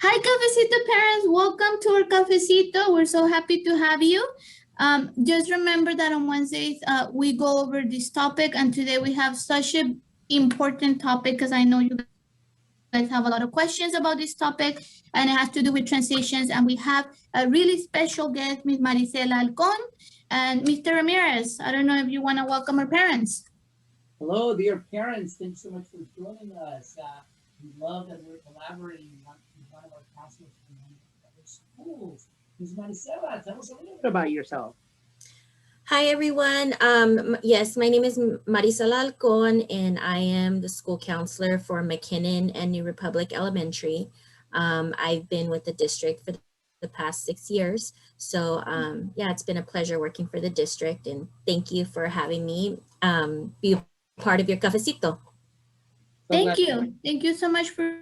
Hi, Cafecito parents. Welcome to our Cafecito. We're so happy to have you. Just remember that on Wednesdays, we go over this topic, and today we have such an important topic because I know you guys have a lot of questions about this topic, and it has to do with transitions. And we have a really special guest, Ms. Maricela Alcon and Mr. Ramirez. I don't know if you want to welcome our parents. Hello, dear parents. Thanks so much for joining us. We love that we're collaborating with one of our counselors from one of our schools. Ms. Maricela, tell us a little bit about yourself. Hi, everyone. Yes, my name is Marisela Alcon, and I am the school counselor for McKinnon and New Republic Elementary. I've been with the district for the past 6 years. So yeah, it's been a pleasure working for the district, and thank you for having me be a part of your cafecito. So glad. Thank you so much for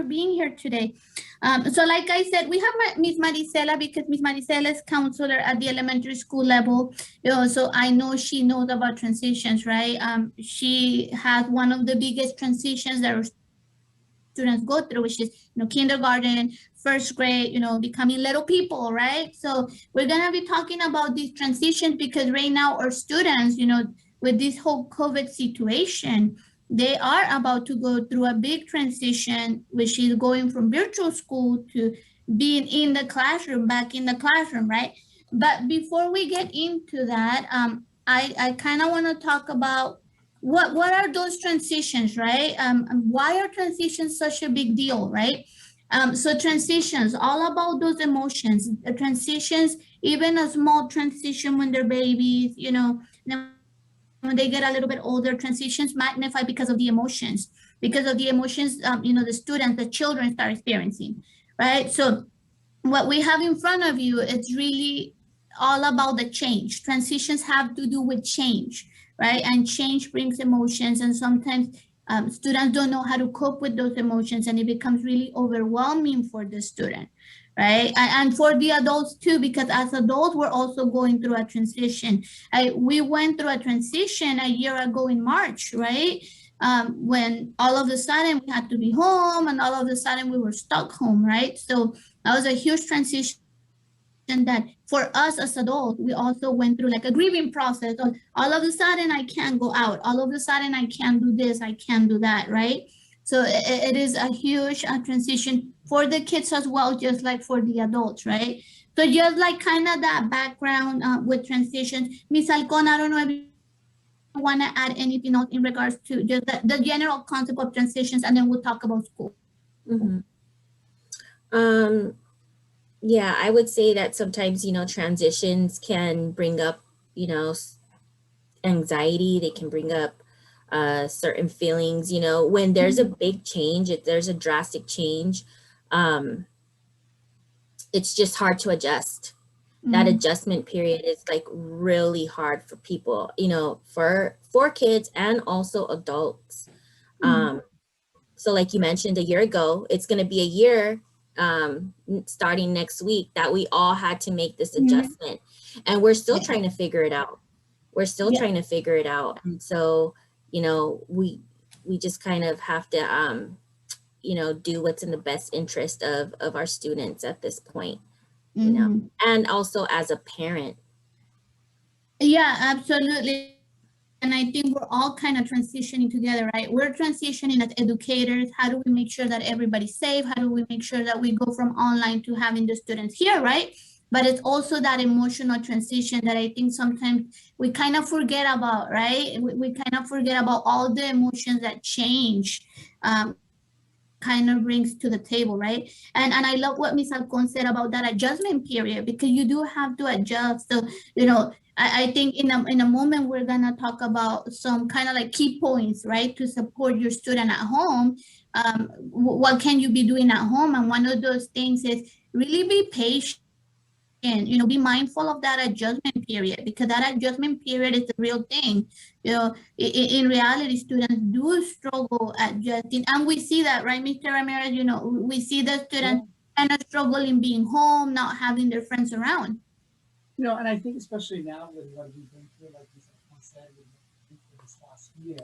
being here today. So like I said, we have Miss Maricela because Miss Maricela is counselor at the elementary school level. So I know she knows about transitions, right? She has one of the biggest transitions that our students go through, which is, kindergarten, first grade, becoming little people, right? So we're gonna be talking about these transitions because right now our students, with this whole COVID situation, they are about to go through a big transition, which is going from virtual school to being in the classroom, back in the classroom, right? But before we get into that, I kind of want to talk about what are those transitions, right? Why are transitions such a big deal, right? So transitions, all about those emotions, the transitions, even a small transition when they're babies, then when they get a little bit older, transitions magnify because of the emotions, the students, the children start experiencing, right? So what we have in front of you, it's really all about the change. Transitions have to do with change, right? And change brings emotions, and sometimes students don't know how to cope with those emotions, and it becomes really overwhelming for the student, right? And for the adults too, because as adults we're also going through a transition. We went through a transition a year ago in March, right? When all of a sudden we had to be home, and all of a sudden we were stuck home, right? So that was a huge transition that for us as adults, we also went through like a grieving process. All of a sudden I can't go out. All of a sudden I can't do this, I can't do that, right? So it is a huge transition for the kids as well, just like for the adults, right? So just like kind of that background with transitions. Miss Alcon, I don't know if you want to add anything else in regards to just the general concept of transitions, and then we'll talk about school. Mhm. Um, yeah, I would say that sometimes, transitions can bring up, you know, s- anxiety. They can bring up certain feelings, when there's a big change, if there's a drastic change, um, it's just hard to adjust. That Mm-hmm. adjustment period is like really hard for people, for kids and also adults. Um, so like you mentioned a year ago, it's going to be a year starting next week that we all had to make this Mm-hmm. adjustment, and we're still Yeah. trying to figure it out. We're still Yeah. trying to figure it out. And so, we just kind of have to do what's in the best interest of our students at this point, Mm-hmm. and also as a parent. Yeah, absolutely. And I think we're all kind of transitioning together, right? We're transitioning as educators. How do we make sure that everybody's safe? How do we make sure that we go from online to having the students here, right? But it's also that emotional transition that I think sometimes we kind of forget about, right? We kind of forget about all the emotions that change kind of brings to the table, right? And I love what Miss Alcon said about that adjustment period, because you do have to adjust. So, I think in a moment we're gonna talk about some kind of like key points, right, to support your student at home. What can you be doing at home? And one of those things is really be patient. Be mindful of that adjustment period, because that adjustment period is the real thing. In reality, students do struggle adjusting, and we see that, right, Mr. Ramirez? We see the students Yeah. kind of struggling being home, not having their friends around. And I think especially now with what we've been through, like you said, we've been through this last year.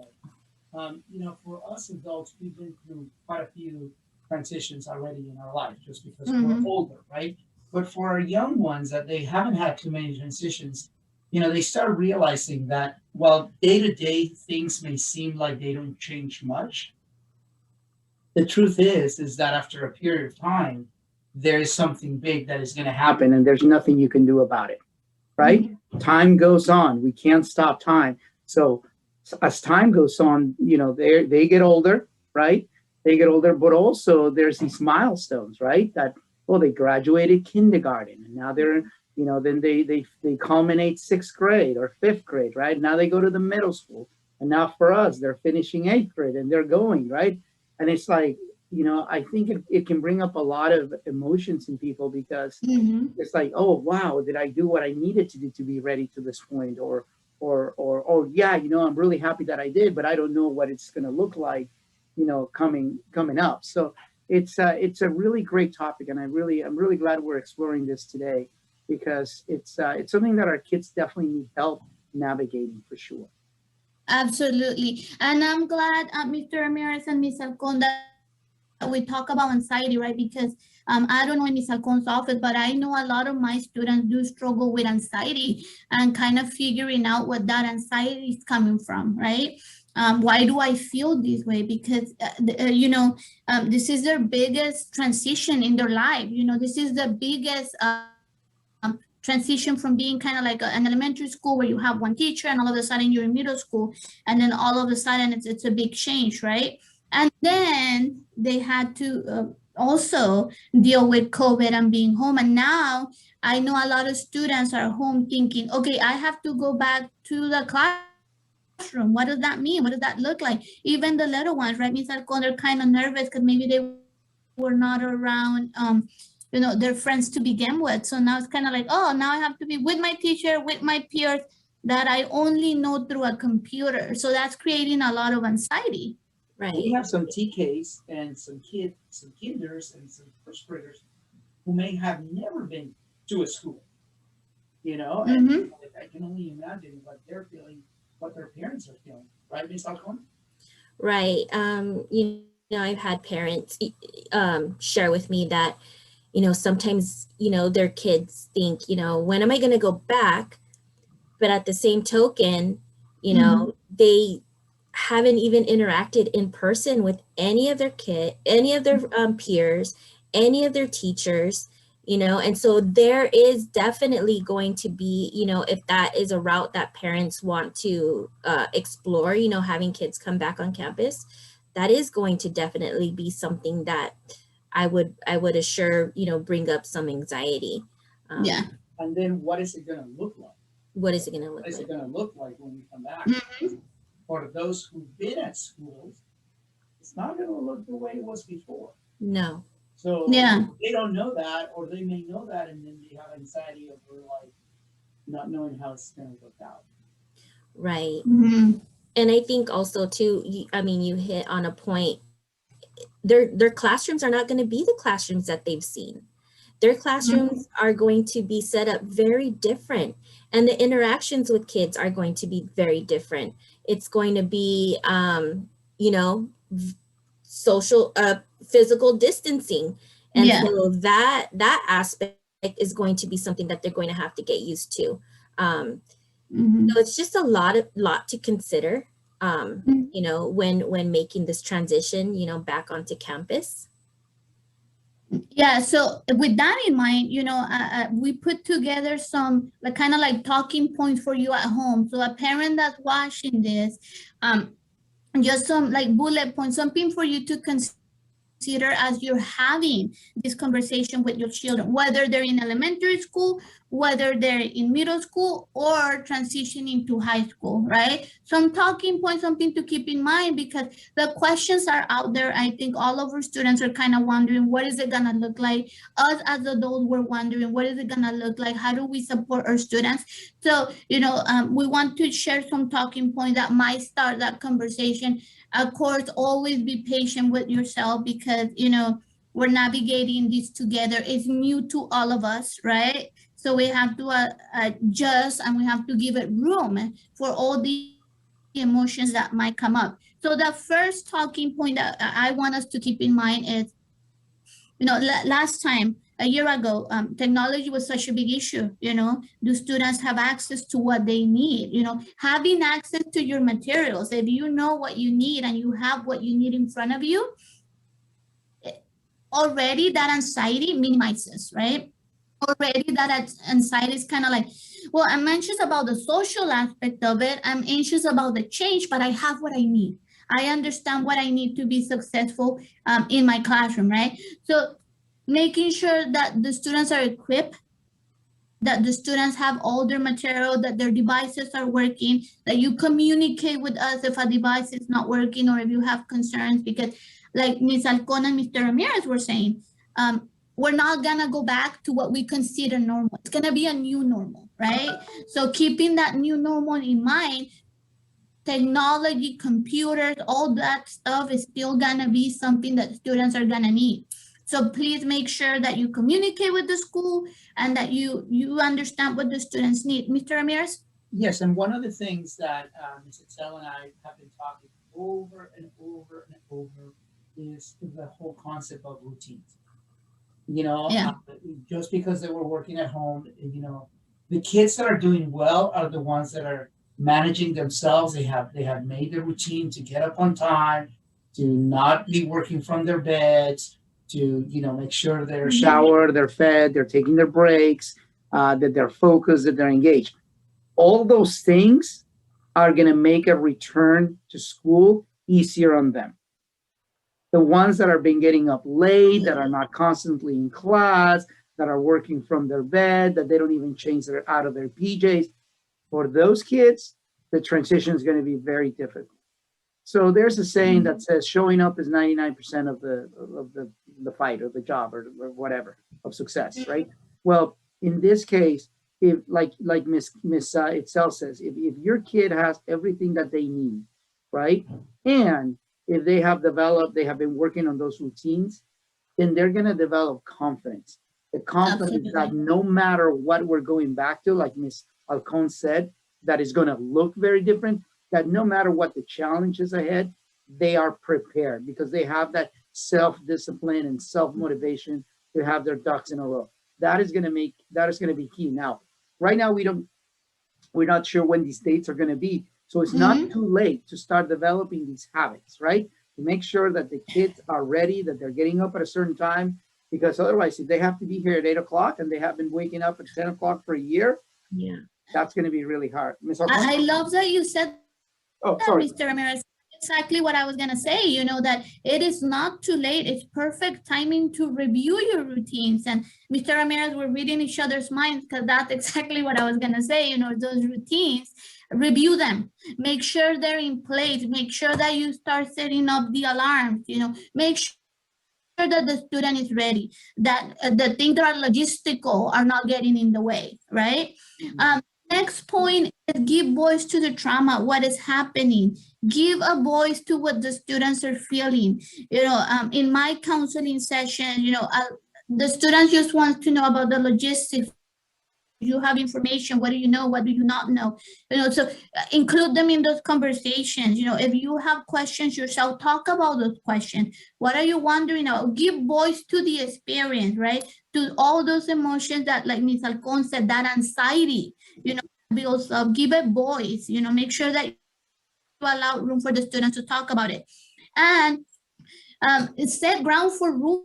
For us adults, we've been through quite a few transitions already in our life just because Mhm. we're older, right? But for our young ones that they haven't had too many transitions, they start realizing that while day to day things may seem like they don't change much, the truth is that after a period of time, there is something big that is going to happen, and there's nothing you can do about it, right? Time goes on. We can't stop time. So as time goes on, they get older, right? They get older, but also there's these milestones, right? That they graduated kindergarten, and now they're then they culminate sixth grade or fifth grade, right? Now they go to the middle school, and now for us, they're finishing eighth grade and they're going right, and it's like I think it can bring up a lot of emotions in people because Mhm. it's like, oh wow, did I do what I needed to do to be ready to this point, or yeah, I'm really happy that I did, but I don't know what it's going to look like, coming up. So it's a really great topic, and I'm really glad we're exploring this today because it's something that our kids definitely need help navigating for sure. Absolutely. And I'm glad, Mr. Ramirez and Ms. Alcon, that we talk about anxiety, right? Because I don't know in Ms. Alcon's office, but I know a lot of my students do struggle with anxiety and kind of figuring out what that anxiety is coming from, right? Why do I feel this way? Because, this is their biggest transition in their life. This is the biggest transition from being kind of like an elementary school where you have one teacher and all of a sudden you're in middle school, and then all of a sudden it's a big change, right? And then they had to also deal with COVID and being home. And now I know a lot of students are home thinking, okay, I have to go back to the classroom. What does that mean? What does that look like? Even the little ones, right? Means that they're kind of nervous because maybe they were not around their friends to begin with. So now it's kind of like, oh, now I have to be with my teacher, with my peers that I only know through a computer. So that's creating a lot of anxiety. We Right. have some TKs and some kinders and some first graders who may have never been to a school, and Mm-hmm. I can only imagine what they're feeling, what their parents are feeling, right, Miss Alcon? Right. I've had parents share with me that, sometimes, their kids think, when am I going to go back? But at the same token, Mm-hmm. they haven't even interacted in person with any of their peers, any of their teachers, and so there is definitely going to be, if that is a route that parents want to explore, having kids come back on campus, that is going to definitely be something that I would assure, bring up some anxiety. Yeah. And then what is it going to look like? What is it going to What look is it like? going to look like when we come back? Mm-hmm. For those who've been at schools, it's not going to look the way it was before. No. So Yeah. they don't know that, or they may know that, and then they have anxiety over like not knowing how it's going to work out. Right. Mm-hmm. And I think also too, you hit on a point. Their classrooms are not going to be the classrooms that they've seen. Their classrooms are going to be set up very different, and the interactions with kids are going to be very different. It's going to be, you know, social, physical distancing, and Yeah. so that aspect is going to be something that they're going to have to get used to. Um, Mm-hmm. so it's just a lot to consider, when making this transition, back onto campus. Yeah, so with that in mind, we put together some like kind of like talking points for you at home. So a parent that's watching this, um, just some like bullet points, something for you to consider as you're having this conversation with your children, whether they're in elementary school, whether they're in middle school, or transitioning to high school, right? Some talking points, something to keep in mind, because the questions are out there. I think all of our students are kind of wondering, what is it going to look like? Us as adults, we're wondering, what is it going to look like? How do we support our students? So, we want to share some talking points that might start that conversation. Of course, always be patient with yourself, because we're navigating this together. It's new to all of us, right? So we have to adjust, and we have to give it room for all the emotions that might come up. So the first talking point that I want us to keep in mind is, last time, a year ago, technology was such a big issue. Do students have access to what they need? Having access to your materials, if you know what you need and you have what you need in front of you, already that anxiety minimizes, right? Already that anxiety is kind of like, well, I'm anxious about the social aspect of it. I'm anxious about the change, but I have what I need. I understand what I need to be successful in my classroom, right? So making sure that the students are equipped, that the students have all their material, that their devices are working, that you communicate with us if a device is not working or if you have concerns, because like Ms. Alcon and Mr. Ramirez were saying, we're not gonna go back to what we consider normal. It's gonna be a new normal, right? So keeping that new normal in mind, technology, computers, all that stuff is still gonna be something that students are gonna need. So please make sure that you communicate with the school and that you understand what the students need. Mr. Ramirez? Yes, and one of the things that Ms. Excel and I have been talking over and over and over is the whole concept of routines. Yeah. Just because they were working at home, the kids that are doing well are the ones that are managing themselves. They have made the routine to get up on time, to not be working from their beds, to make sure they're showered, they're fed, they're taking their breaks, that they're focused, that they're engaged. All those things are going to make a return to school easier on them. The ones that are been getting up late, that are not constantly in class, that are working from their bed, that they don't even change their out of their PJs, for those kids, the transition is going to be very difficult. So there's a saying that says showing up is 99% of the fight or the job or whatever of success, right? Well, in this case, if like Miss Itzel says, if your kid has everything that they need, right, and if they have been working on those routines, then they're going to develop confidence. The confidence that no matter what we're going back to, like Miss Alcon said, that is going to look very different, that no matter what the challenge is ahead, they are prepared because they have that self-discipline and self-motivation to have their ducks in a row. That is going to be key. Now, right now, we're not sure when these dates are going to be. So it's not too late to start developing these habits, right? To make sure that the kids are ready, that they're getting up at a certain time, because otherwise, if they have to be here at 8 o'clock and they have been waking up at 10 o'clock for a year, Yeah. that's going to be really hard. I love that you said that, Mr. Ramirez. Exactly what I was going to say, that it is not too late. It's perfect timing to review your routines. And Mr. Ramirez, we're reading each other's minds because that's exactly what I was going to say. Those routines, review them, make sure they're in place, make sure that you start setting up the alarms, make sure that the student is ready, that the things that are logistical are not getting in the way, right? Next point is give voice to the trauma, what is happening. Give a voice to what the students are feeling. In my counseling session, the students just want to know about the logistics. You have information, what do you know, what do you not know? So include them in those conversations. If you have questions yourself, talk about those questions. What are you wondering about? Give voice to the experience, right? To all those emotions that, like Ms. Alcon said, that anxiety, builds up. Give a voice, make sure that you allow room for the students to talk about it. And set ground for rules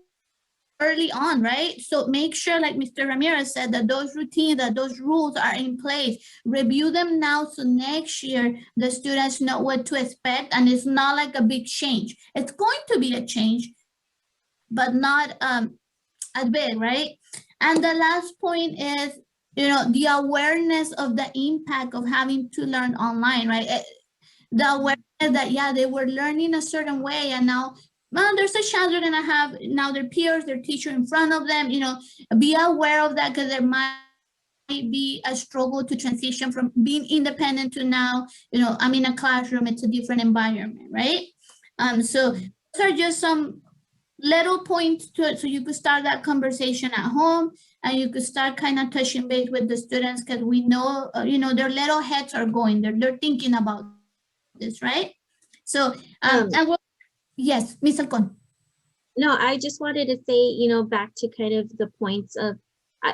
early on, right? So make sure, like Mr. Ramirez said, that those routines, that those rules are in place. Review them now so next year the students know what to expect and it's not like a big change. It's going to be a change, but not as big, right? And the last point is, the awareness of the impact of having to learn online, right? The awareness that, yeah, they were learning a certain way and now, well, there's a chance they're gonna have now their peers, their teacher in front of them, be aware of that because there might be a struggle to transition from being independent to now, I'm in a classroom, it's a different environment, right? So those are just some little points to it so you could start that conversation at home and you could start kind of touching base with the students because we know, their little heads are going, they're thinking about this, right? So, and yes, Ms. Alcon. No, I just wanted to say, back to kind of the points of,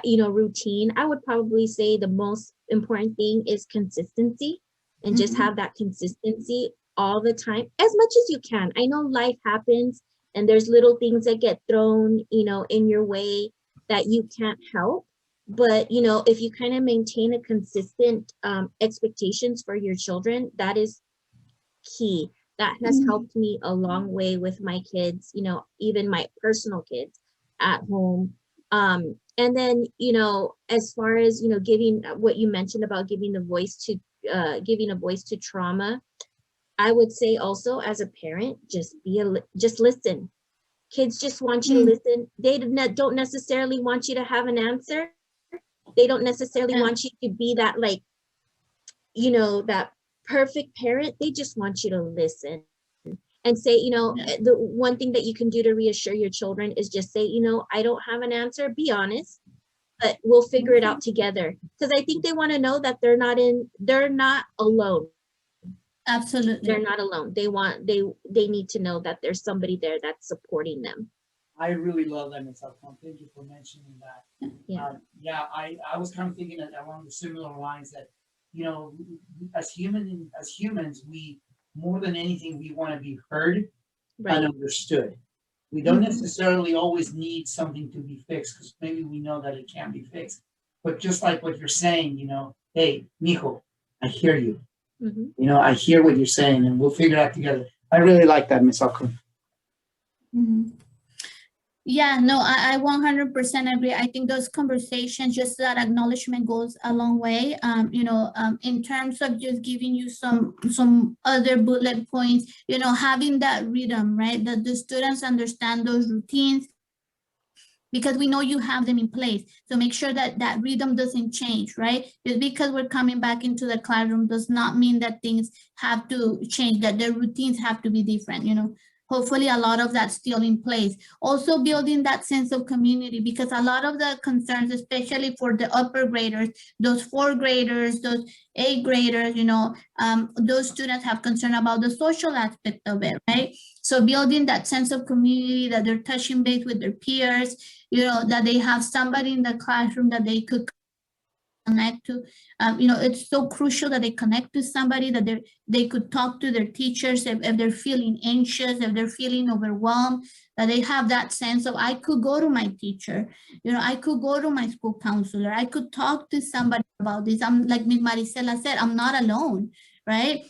routine. I would probably say the most important thing is consistency, and just Mhm. have that consistency all the time, as much as you can. I know life happens and there's little things that get thrown, in your way that you can't help. But, if you kind of maintain a consistent expectations for your children, that is key. That has Mhm. helped me a long way with my kids, even my personal kids at home. And then, as far as, giving what you mentioned about giving a voice to trauma, I would say also as a parent, just listen. Kids just want you to Mm. listen. They don't necessarily want you to have an answer. They don't necessarily Yeah. want you to be that, like, that perfect parent. They just want you to listen and say, Yeah. the one thing that you can do to reassure your children is just say, I don't have an answer. Be honest, but we'll figure it Okay. out together. Because I think they want to know that they're not alone. They're Absolutely. not alone. They need to know that there's somebody there that's supporting them. I really love that, Ms. Alcon. Thank you for mentioning that. Yeah. Yeah, I was kind of thinking that along the similar lines that, as humans, we more than anything we want to be heard and Right. understood. We don't Mhm. necessarily always need something to be fixed because maybe we know that it can be fixed. But just like what you're saying, hey, mijo, I hear you. Hmm. I hear what you're saying, and we'll figure it out together. I really like that, Miss Alcon. Mhm. Yeah, no, I 100% agree. I think those conversations, just that acknowledgement goes a long way. In terms of just giving you some other bullet points, having that rhythm, right? That the students understand those routines because we know you have them in place. So make sure that that rhythm doesn't change, right? Just because we're coming back into the classroom does not mean that things have to change, that the routines have to be different. Hopefully a lot of that's still in place. Also building that sense of community, because a lot of the concerns, especially for the upper graders, those fourth graders, those eighth graders, those students have concern about the social aspect of it, right? So building that sense of community, that they're touching base with their peers, that they have somebody in the classroom that they could connect to. It's so crucial that they connect to somebody, that they could talk to their teachers if they're feeling anxious, if they're feeling overwhelmed, that they have that sense of, I could go to my teacher, I could go to my school counselor, I could talk to somebody about this. I'm like Ms. Maricela said, I'm not alone, right?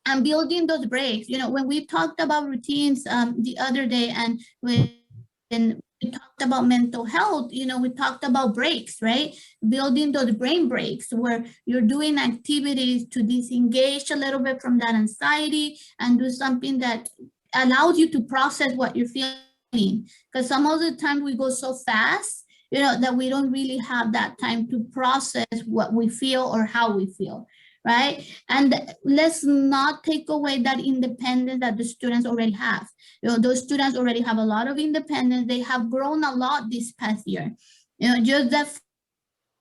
And building those breaks. When we talked about routines the other day, and when we talked about mental health, we talked about breaks, right? Building those brain breaks where you're doing activities to disengage a little bit from that anxiety and do something that allows you to process what you're feeling. Because some of the time we go so fast, that we don't really have that time to process what we feel or how we feel, right? And let's not take away that independence that the students already have. Those students already have a lot of independence. They have grown a lot this past year. Just the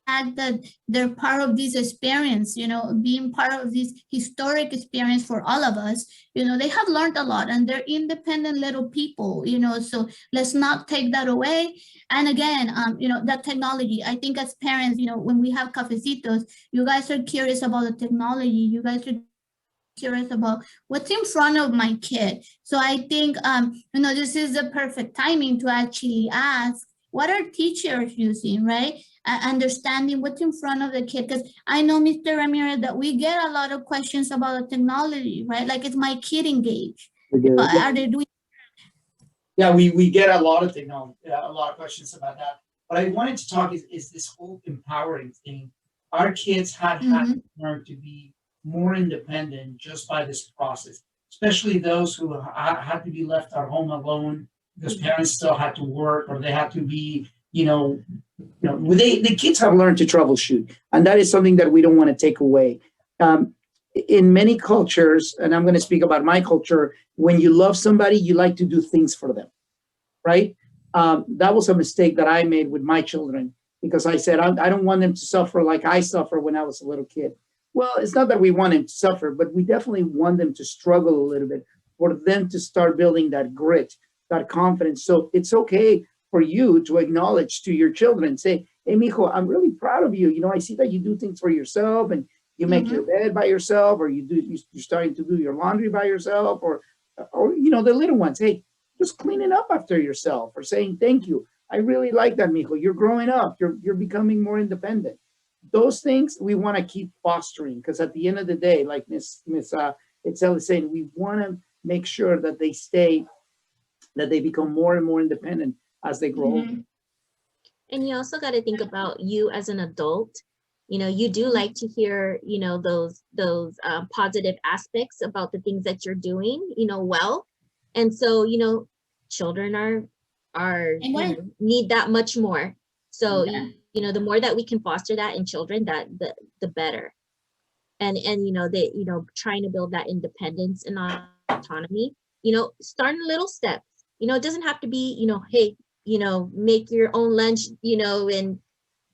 fact that they're part of this experience, being part of this historic experience for all of us, they have learned a lot and they're independent little people, so let's not take that away. And again, that technology, I think as parents, when we have cafecitos, you guys are curious about the technology. You guys are curious about what's in front of my kid. So I think, this is the perfect timing to actually ask, what are teachers using, right? Understanding what's in front of the kid. Because I know, Mr. Ramirez, that we get a lot of questions about the technology, right? Like, is my kid engaged? Are they doing? Yeah, we get a lot of technology, a lot of questions about that. But I wanted to talk is this whole empowering thing. Our kids had Mhm. learned to be more independent just by this process, especially those who had to be left at home alone because parents still had to work or they had to be, the kids have learned to troubleshoot, and that is something that we don't want to take away. Um, in many cultures, and I'm going to speak about my culture, when you love somebody, you like to do things for them, right? That was a mistake that I made with my children because I said, I don't want them to suffer like I suffered when I was a little kid. Well, it's not that we want them to suffer, but we definitely want them to struggle a little bit for them to start building that grit that confidence. So it's okay for you to acknowledge to your children, say, hey, mijo, I'm really proud of you. You know, I see that you do things for yourself and you make your bed by yourself, or you're starting to do your laundry by yourself, or, you know, the little ones, hey, just cleaning up after yourself, or saying, thank you. I really like that, mijo. You're growing up. You're becoming more independent. Those things we want to keep fostering, because at the end of the day, like Miss Itzel is saying, we want to make sure that they become more and more independent as they grow older. And you also got to think about you as an adult. You know, you do like to hear, you know, those positive aspects about the things that you're doing, you know, well. And so, you know, children you know, need that much more. So, you know, the more that we can foster that in children, that the better. And you know, they, you know, trying to build that independence and autonomy, you know, starting little steps. You know, it doesn't have to be, you know, hey, you know, make your own lunch, you know, and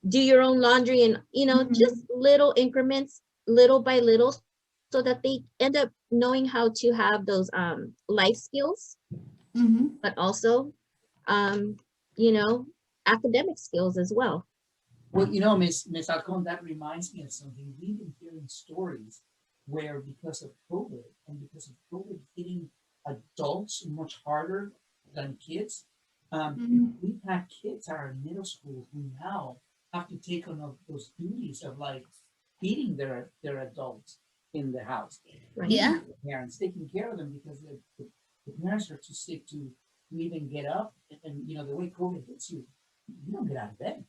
do your own laundry, and, you know, just little increments, little by little, so that they end up knowing how to have those life skills, but also, you know, academic skills as well. Well, you know, Miss Alcon, that reminds me of something. We've been hearing stories where, because of COVID and because of COVID hitting adults much harder than kids, we've had kids that are in middle school who now have to take on those duties of like feeding their adults in the house. Right. Yeah. Parents taking care of them because the parents are too sick to even get up. And you know, the way COVID hits you, you don't get out of bed.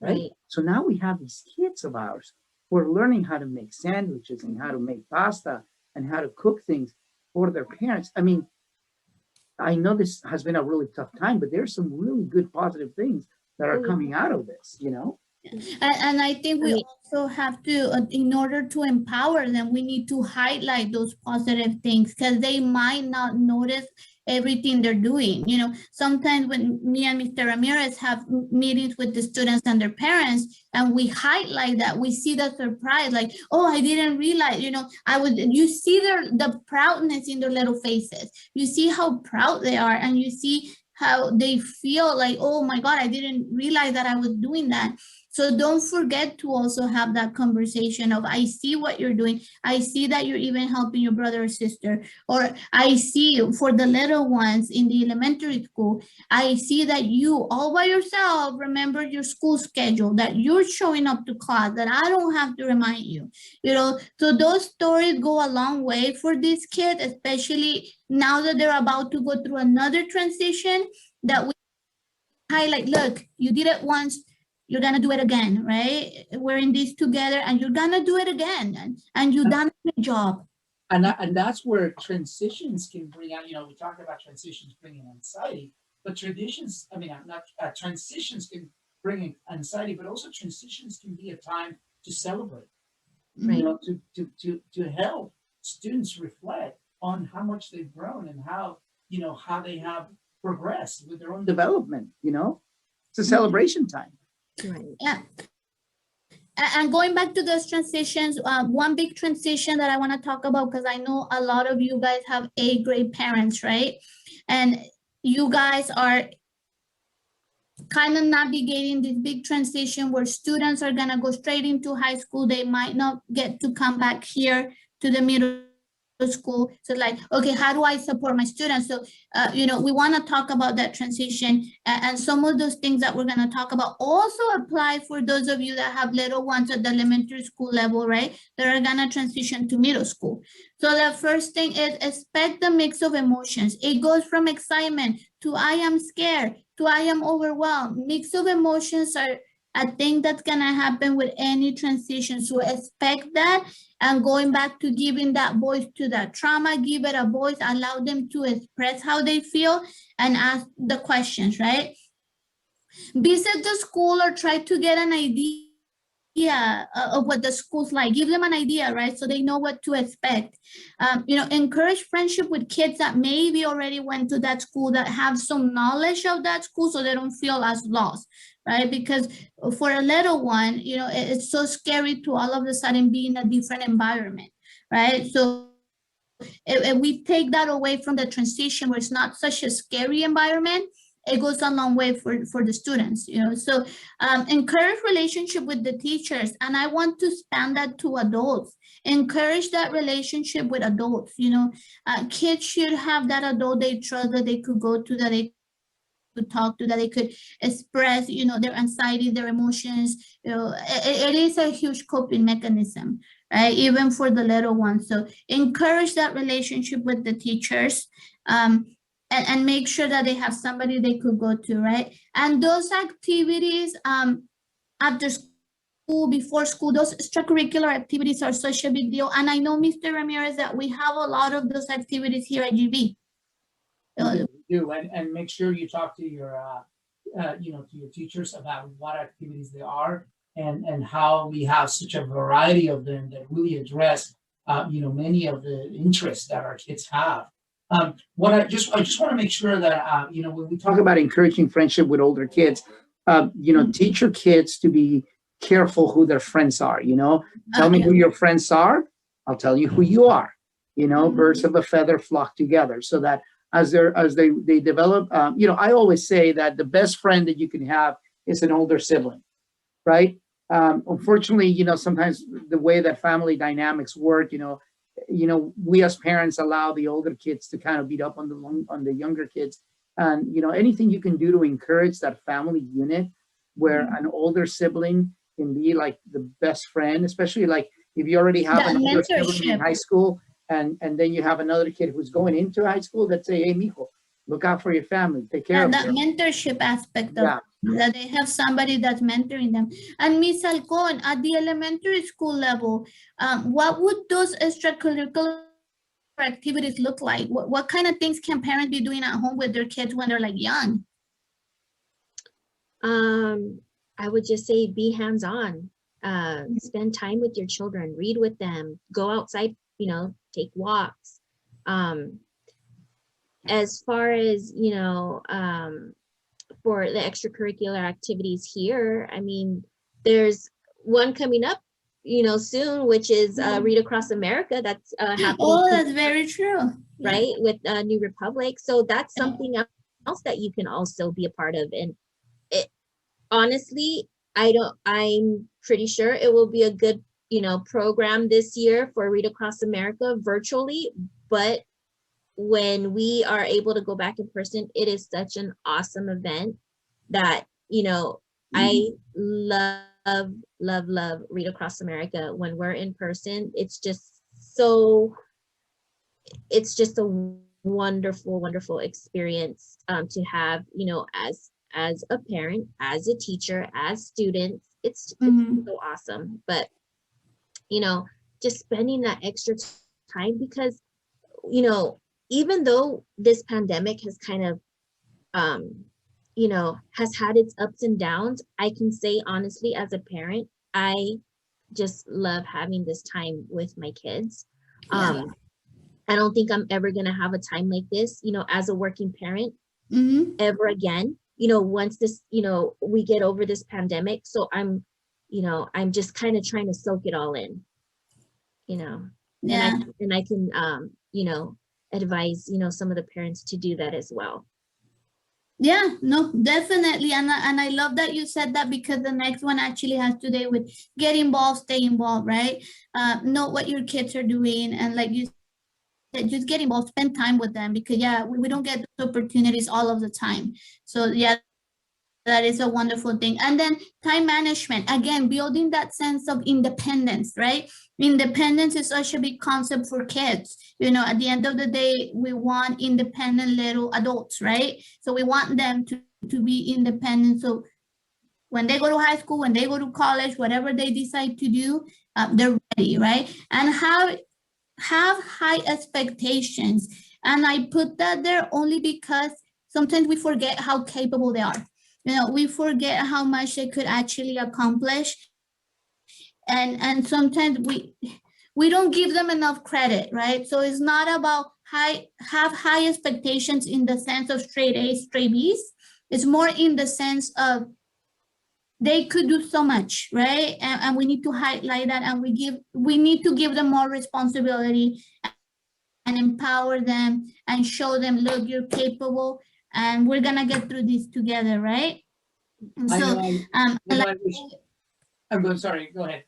Right? So now we have these kids of ours who are learning how to make sandwiches and how to make pasta and how to cook things for their parents. I mean, I know this has been a really tough time, but there's some really good positive things that are coming out of this, you know? And I think we also have to, in order to empower them, we need to highlight those positive things, because they might not notice everything they're doing. You know, sometimes when me and Mr. Ramirez have meetings with the students and their parents, and we highlight that, we see the surprise, like, oh, I didn't realize, you know, you see the proudness in their little faces. You see how proud they are, and you see how they feel like, oh my God, I didn't realize that I was doing that. So don't forget to also have that conversation of, I see what you're doing. I see that you're even helping your brother or sister. Or I see, for the little ones in the elementary school, I see that you all by yourself remember your school schedule, that you're showing up to class, that I don't have to remind you. You know, so those stories go a long way for these kids, especially now that they're about to go through another transition, that we highlight, look, you did it once, you're gonna do it again, right? We're in this together, and you're gonna do it again, and you done a good job. And that's where transitions can bring out, you know, we talked about transitions bringing anxiety, but transitions can bring anxiety, but also transitions can be a time to celebrate, you know, to help students reflect on how much they've grown and how, you know, how they have progressed with their own development, you know? It's a celebration time. Right. Yeah. And going back to those transitions, one big transition that I want to talk about, because I know a lot of you guys have 8th grade parents, right? And you guys are kind of navigating this big transition where students are going to go straight into high school. They might not get to come back here to the middle school. So like, okay, how do I support my students? So, you know, we want to talk about that transition, and some of those things that we're going to talk about also apply for those of you that have little ones at the elementary school level, right? That are going to transition to middle school. So the first thing is, expect the mix of emotions. It goes from excitement to I am scared to I am overwhelmed. Mix of emotions are a thing that's gonna happen with any transition. So expect that, and going back to giving that voice to that trauma, give it a voice, allow them to express how they feel and ask the questions, right? Visit the school or try to get an idea of what the school's like. Give them an idea, right? So they know what to expect. You know, encourage friendship with kids that maybe already went to that school, that have some knowledge of that school, so they don't feel as lost, right? Because for a little one, you know, it's so scary to all of a sudden be in a different environment, right? So if we take that away from the transition where it's not such a scary environment, it goes a long way for the students, So encourage relationship with the teachers. And I want to span that to adults. Encourage that relationship with adults, kids should have that adult they trust, that they could go to, that they could talk to, that they could express, their anxiety, their emotions. It is a huge coping mechanism, right? Even for the little ones. So encourage that relationship with the teachers. And make sure that they have somebody they could go to, right? And those activities after school, before school, those extracurricular activities are such a big deal. And I know, Mr. Ramirez, that we have a lot of those activities here at GB. We do, and make sure you talk to your, to your teachers about what activities they are, and how we have such a variety of them that really address, many of the interests that our kids have. What I just want to make sure that, when we talk about encouraging friendship with older kids, teach your kids to be careful who their friends are. Tell me who your friends are, I'll tell you who you are. Birds of a feather flock together. So that as they develop, I always say that the best friend that you can have is an older sibling, right? Unfortunately, sometimes the way that family dynamics work, we as parents allow the older kids to kind of beat up on the younger kids. And anything you can do to encourage that family unit where an older sibling can be like the best friend, especially like if you already have That an older sibling in mentorship. high school, and then you have another kid who's going into high school, that say, hey, mijo, look out for your family, take care And of that them. mentorship aspect of Yeah. that they have somebody that's mentoring them. And Miss Alcon, at the elementary school level, what would those extracurricular activities look like? What kind of things can parents be doing at home with their kids when they're like young? I would just say be hands-on. Spend time with your children, read with them, go outside, take walks. As far as, for the extracurricular activities here, I mean, there's one coming up, soon, which is Read Across America. That's happening. Oh, that's very true. Right, with New Republic. So that's something else that you can also be a part of. And it, honestly, I'm pretty sure it will be a good, program this year for Read Across America virtually. But when we are able to go back in person, it is such an awesome event that, I love Read Across America. When we're in person, it's just a wonderful experience to have, as a parent, as a teacher, as students. It's so awesome. But just spending that extra time, because even though this pandemic has kind of has had its ups and downs, I can say honestly, as a parent, I just love having this time with my kids. I don't think I'm ever going to have a time like this, as a working parent ever again, once this, we get over this pandemic. So I'm just kind of trying to soak it all in, and I can, advise, some of the parents to do that as well. Yeah, no, definitely. And I love that you said that, because the next one actually has to do with get involved, stay involved, right? Know what your kids are doing. And like you said, just get involved, spend time with them, because we don't get those opportunities all of the time. So that is a wonderful thing. And then time management, again, building that sense of independence, right? Independence is such a big concept for kids. At the end of the day, we want independent little adults, right? So we want them to be independent. So when they go to high school, when they go to college, whatever they decide to do, they're ready, right? And have high expectations. And I put that there only because sometimes we forget how capable they are. We forget how much they could actually accomplish. And sometimes we don't give them enough credit, right? So it's not about have high expectations in the sense of straight A's, straight B's. It's more in the sense of they could do so much, right? And we need to highlight that, and we need to give them more responsibility and empower them and show them, look, you're capable and we're gonna get through this together, right? And I so, know, I wish, I'm going, sorry, go ahead.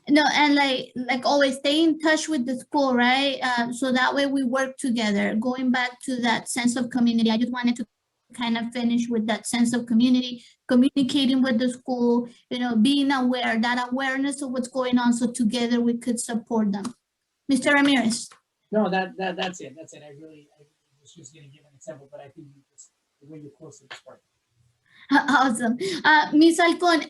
no, and like always stay in touch with the school, right? So that way we work together. Going back to that sense of community, I just wanted to kind of finish with that sense of community, communicating with the school, being aware, that awareness of what's going on, so together we could support them. Mr. Ramirez. No, that's it. That's it. I was just going to give an example, but I think the way you close it is perfect. Awesome. Ms. Alcon,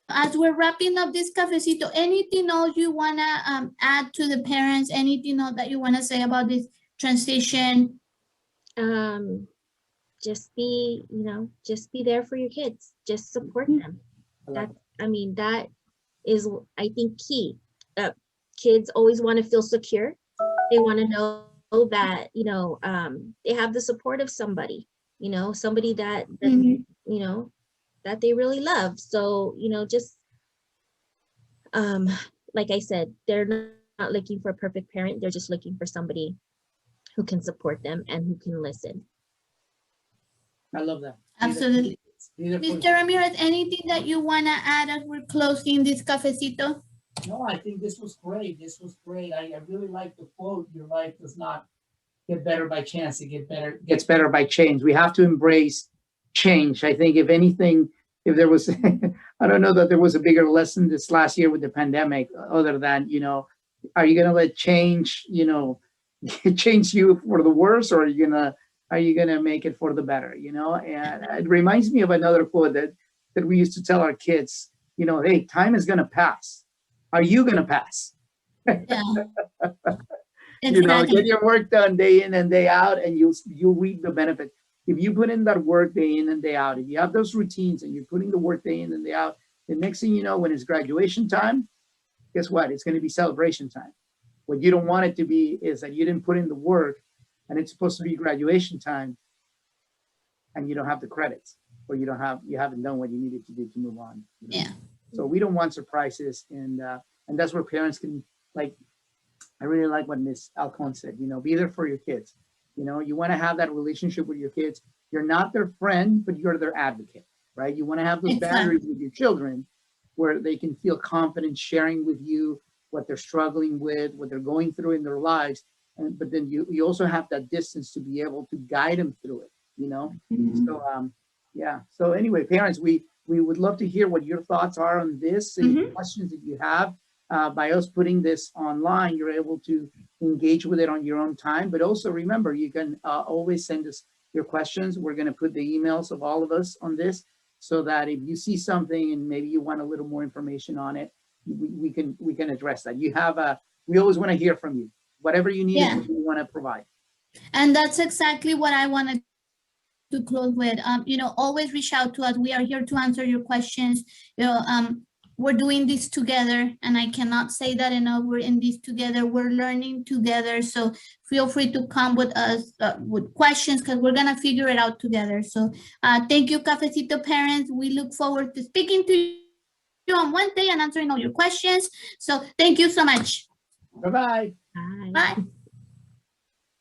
as we're wrapping up this cafecito, anything else you want to add to the parents? Anything else that you want to say about this transition? Just be there for your kids. Just support them. That is, I think, key. Kids always want to feel secure. They want to know that, they have the support of somebody, somebody that that they really love. So, just, like I said, they're not looking for a perfect parent. They're just looking for somebody who can support them and who can listen. I love that. Absolutely. Mr. Ramirez, anything that you want to add as we're closing this cafecito? No, I think this was great. This was great. I really like the quote, your life does not get better by chance. It gets better by change. We have to embrace change. I think if anything, if there was, I don't know that there was a bigger lesson this last year with the pandemic, other than, are you going to let change, change you for the worse, or are you going to make it for the better, And it reminds me of another quote that we used to tell our kids, hey, time is going to pass. Are you going to pass? Yeah. Get your work done day in and day out, and you'll reap the benefit. If you put in that work day in and day out, if you have those routines and you're putting the work day in and day out, the next thing you know, when it's graduation time, guess what? It's going to be celebration time. What you don't want it to be is that you didn't put in the work and it's supposed to be graduation time and you don't have the credits, or you haven't done what you needed to do to move on. Yeah. So we don't want surprises, and that's where parents can, I really like what Ms. Alcon said, be there for your kids. You want to have that relationship with your kids. You're not their friend, but you're their advocate, right? You want to have those boundaries with your children where they can feel confident sharing with you what they're struggling with, what they're going through in their lives. But then you also have that distance to be able to guide them through it, Mm-hmm. So, yeah. So anyway, parents, we would love to hear what your thoughts are on this, and Mm-hmm. questions that you have. By us putting this online, you're able to engage with it on your own time. But also remember, you can always send us your questions. We're going to put the emails of all of us on this, so that if you see something and maybe you want a little more information on it, we can address that. We always want to hear from you. Whatever you need, is what we want to provide. And that's exactly what I wanted to close with. Always reach out to us. We are here to answer your questions. We're doing this together, and I cannot say that enough. We're in this together. We're learning together. So feel free to come with us with questions, because we're gonna figure it out together. So thank you, Cafecito parents. We look forward to speaking to you on Wednesday and answering all your questions. So thank you so much. Bye-bye. Bye. Bye.